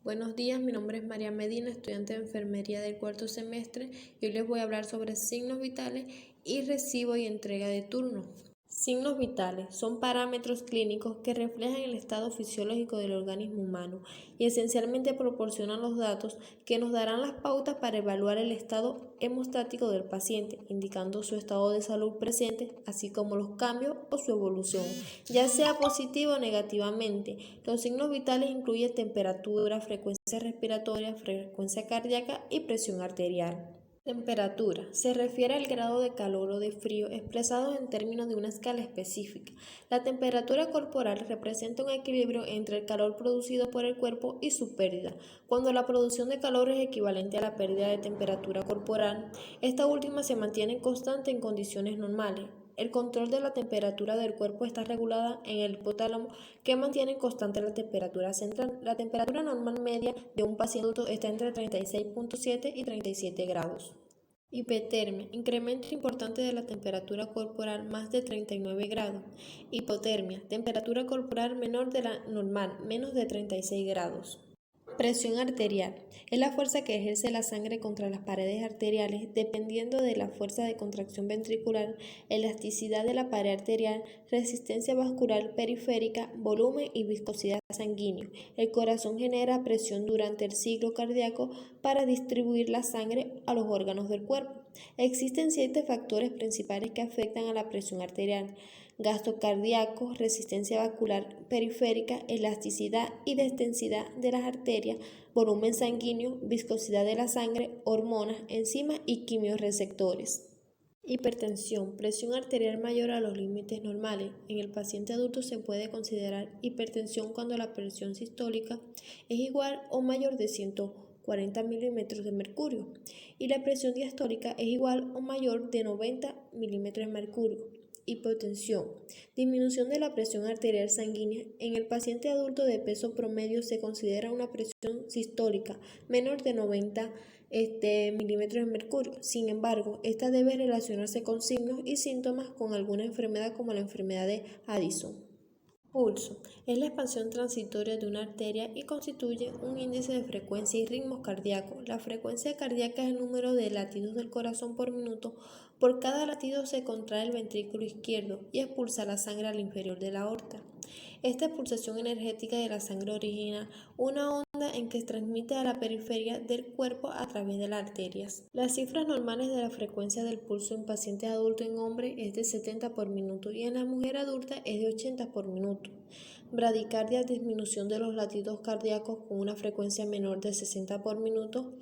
Buenos días, mi nombre es María Medina, estudiante de enfermería del cuarto semestre y hoy les voy a hablar sobre signos vitales y recibo y entrega de turno. Signos vitales son parámetros clínicos que reflejan el estado fisiológico del organismo humano y esencialmente proporcionan los datos que nos darán las pautas para evaluar el estado hemostático del paciente, indicando su estado de salud presente, así como los cambios o su evolución, ya sea positivo o negativamente. Los signos vitales incluyen temperatura, frecuencia respiratoria, frecuencia cardíaca y presión arterial. Temperatura. Se refiere al grado de calor o de frío expresado en términos de una escala específica. La temperatura corporal representa un equilibrio entre el calor producido por el cuerpo y su pérdida. Cuando la producción de calor es equivalente a la pérdida de temperatura corporal, esta última se mantiene constante en condiciones normales. El control de la temperatura del cuerpo está regulada en el hipotálamo, que mantiene constante la temperatura central. La temperatura normal media de un paciente adulto está entre 36.7 y 37 grados. Hipertermia, incremento importante de la temperatura corporal más de 39 grados. Hipotermia, temperatura corporal menor de la normal, menos de 36 grados. Presión arterial es la fuerza que ejerce la sangre contra las paredes arteriales dependiendo de la fuerza de contracción ventricular, elasticidad de la pared arterial, resistencia vascular periférica, volumen y viscosidad sanguínea. El corazón genera presión durante el ciclo cardíaco para distribuir la sangre a los órganos del cuerpo. Existen 7 factores principales que afectan a la presión arterial: gasto cardíaco, resistencia vascular periférica, elasticidad y densidad de las arterias, volumen sanguíneo, viscosidad de la sangre, hormonas, enzimas y quimiorreceptores. Hipertensión, presión arterial mayor a los límites normales. En el paciente adulto se puede considerar hipertensión cuando la presión sistólica es igual o mayor de 140 milímetros de mercurio y la presión diastólica es igual o mayor de 90 milímetros de mercurio. Hipotensión, disminución de la presión arterial sanguínea. En el paciente adulto de peso promedio se considera una presión sistólica menor de 90 milímetros de mercurio. Sin embargo, esta debe relacionarse con signos y síntomas con alguna enfermedad como la enfermedad de Addison. Pulso es la expansión transitoria de una arteria y constituye un índice de frecuencia y ritmos cardíacos. La frecuencia cardíaca es el número de latidos del corazón por minuto. Por cada latido se contrae el ventrículo izquierdo y expulsa la sangre al interior de la aorta. Esta expulsación energética de la sangre origina una onda en que se transmite a la periferia del cuerpo a través de las arterias. Las cifras normales de la frecuencia del pulso en pacientes adultos en hombres es de 70 por minuto y en la mujer adulta es de 80 por minuto. Bradicardia, disminución de los latidos cardíacos con una frecuencia menor de 60 por minuto.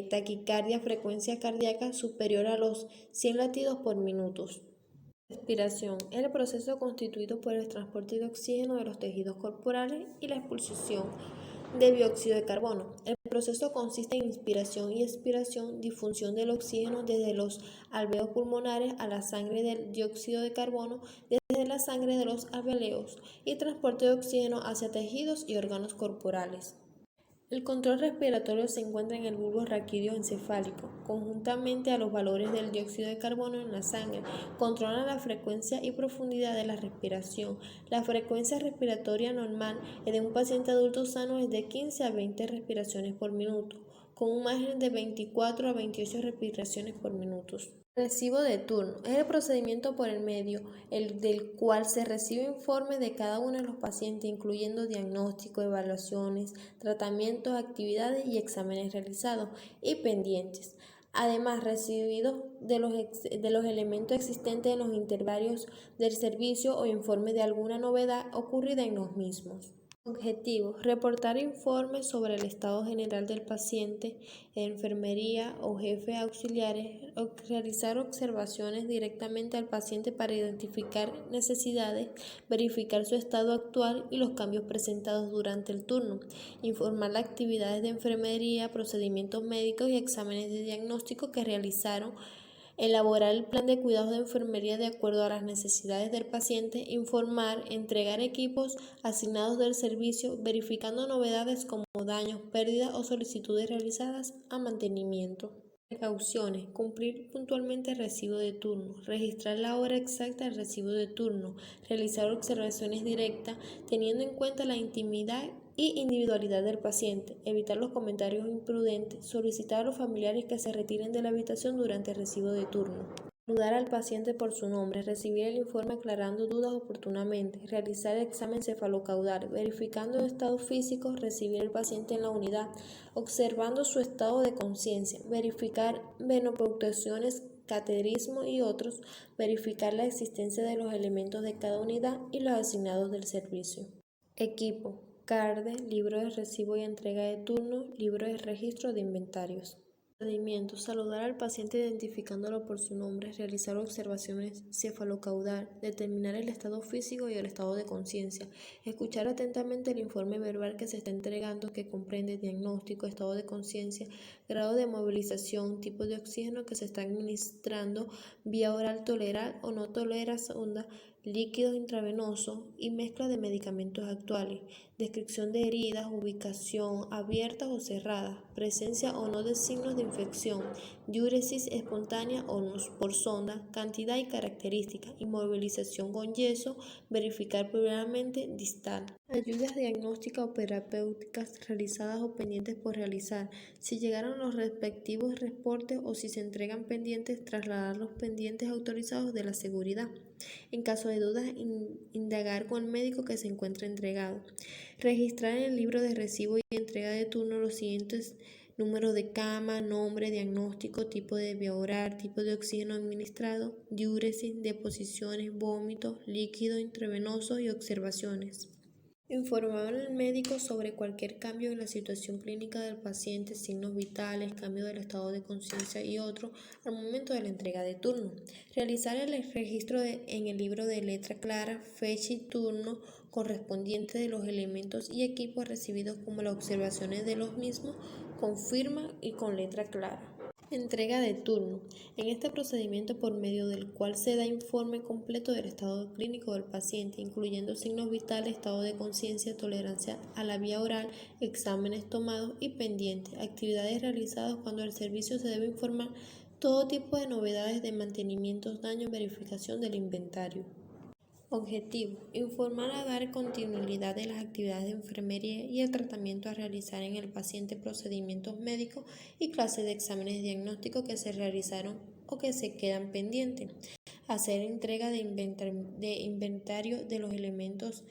Taquicardia, frecuencia cardíaca superior a los 100 latidos por minuto. Respiración es el proceso constituido por el transporte de oxígeno de los tejidos corporales y la expulsión de dióxido de carbono. El proceso consiste en inspiración y expiración, difusión del oxígeno desde los alveolos pulmonares a la sangre del dióxido de carbono desde la sangre de los alveolos y transporte de oxígeno hacia tejidos y órganos corporales. El control respiratorio se encuentra en el bulbo raquídeo encefálico. Conjuntamente a los valores del dióxido de carbono en la sangre, controlan la frecuencia y profundidad de la respiración. La frecuencia respiratoria normal de un paciente adulto sano es de 15 a 20 respiraciones por minuto, con un margen de 24 a 28 respiraciones por minuto. Recibo de turno es el procedimiento por el medio del cual se recibe informe de cada uno de los pacientes, incluyendo diagnóstico, evaluaciones, tratamientos, actividades y exámenes realizados y pendientes. Además, recibidos de los elementos existentes en los intervalos del servicio o informes de alguna novedad ocurrida en los mismos. Objetivos: reportar informes sobre el estado general del paciente, enfermería o jefes auxiliares, realizar observaciones directamente al paciente para identificar necesidades, verificar su estado actual y los cambios presentados durante el turno, informar las actividades de enfermería, procedimientos médicos y exámenes de diagnóstico que realizaron, elaborar el plan de cuidados de enfermería de acuerdo a las necesidades del paciente, informar, entregar equipos asignados del servicio, verificando novedades como daños, pérdidas o solicitudes realizadas a mantenimiento. Precauciones: cumplir puntualmente el recibo de turno, registrar la hora exacta del recibo de turno, realizar observaciones directas, teniendo en cuenta la intimidad y individualidad del paciente, evitar los comentarios imprudentes, solicitar a los familiares que se retiren de la habitación durante el recibo de turno. Saludar al paciente por su nombre, recibir el informe aclarando dudas oportunamente, realizar el examen cefalocaudal, verificando el estado físico, recibir al paciente en la unidad, observando su estado de conciencia, verificar venopuntuaciones, cateterismo y otros, verificar la existencia de los elementos de cada unidad y los asignados del servicio. Equipo: CARDE, libro de recibo y entrega de turno, libro de registro de inventarios. Procedimiento: saludar al paciente identificándolo por su nombre, realizar observaciones cefalocaudal, determinar el estado físico y el estado de conciencia, escuchar atentamente el informe verbal que se está entregando, que comprende diagnóstico, estado de conciencia, grado de movilización, tipo de oxígeno que se está administrando, vía oral tolerar o no tolera sonda, líquidos intravenosos y mezcla de medicamentos actuales, descripción de heridas, ubicación, abiertas o cerradas, presencia o no de signos de infección, diuresis espontánea o no por sonda, cantidad y características, inmovilización con yeso, verificar previamente distal. Ayudas diagnósticas o terapéuticas realizadas o pendientes por realizar. Si llegaron los respectivos reportes o si se entregan pendientes, trasladar los pendientes autorizados de la seguridad. En caso de dudas, indagar con el médico que se encuentra entregado. Registrar en el libro de recibo y entrega de turno los siguientes: número de cama, nombre, diagnóstico, tipo de vía oral, tipo de oxígeno administrado, diuresis, deposiciones, vómitos, líquido intravenoso y observaciones. Informar al médico sobre cualquier cambio en la situación clínica del paciente, signos vitales, cambio del estado de conciencia y otros al momento de la entrega de turno. Realizar el registro en el libro de letra clara, fecha y turno correspondiente de los elementos y equipos recibidos como las observaciones de los mismos con firma y con letra clara. Entrega de turno. En este procedimiento, por medio del cual se da informe completo del estado clínico del paciente, incluyendo signos vitales, estado de conciencia, tolerancia a la vía oral, exámenes tomados y pendientes, actividades realizadas cuando el servicio se debe informar todo tipo de novedades de mantenimientos, daños, verificación del inventario. Objetivo: informar a dar continuidad de las actividades de enfermería y el tratamiento a realizar en el paciente, procedimientos médicos y clases de exámenes diagnósticos que se realizaron o que se quedan pendientes. Hacer entrega de inventario de los elementos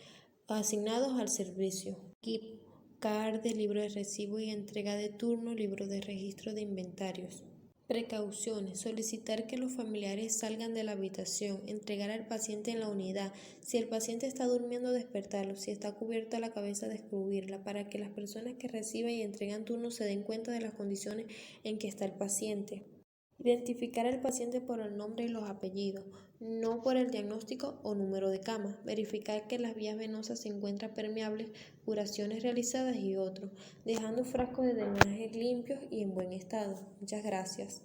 asignados al servicio. Equipo: CARDE, libro de recibo y entrega de turno, libro de registro de inventarios. Precauciones: solicitar que los familiares salgan de la habitación, entregar al paciente en la unidad. Si el paciente está durmiendo, despertarlo. Si está cubierta la cabeza, descubrirla, para que las personas que reciben y entregan turnos se den cuenta de las condiciones en que está el paciente. Identificar al paciente por el nombre y los apellidos, no por el diagnóstico o número de cama. Verificar que las vías venosas se encuentran permeables, curaciones realizadas y otros, dejando frascos de drenaje limpios y en buen estado. Muchas gracias.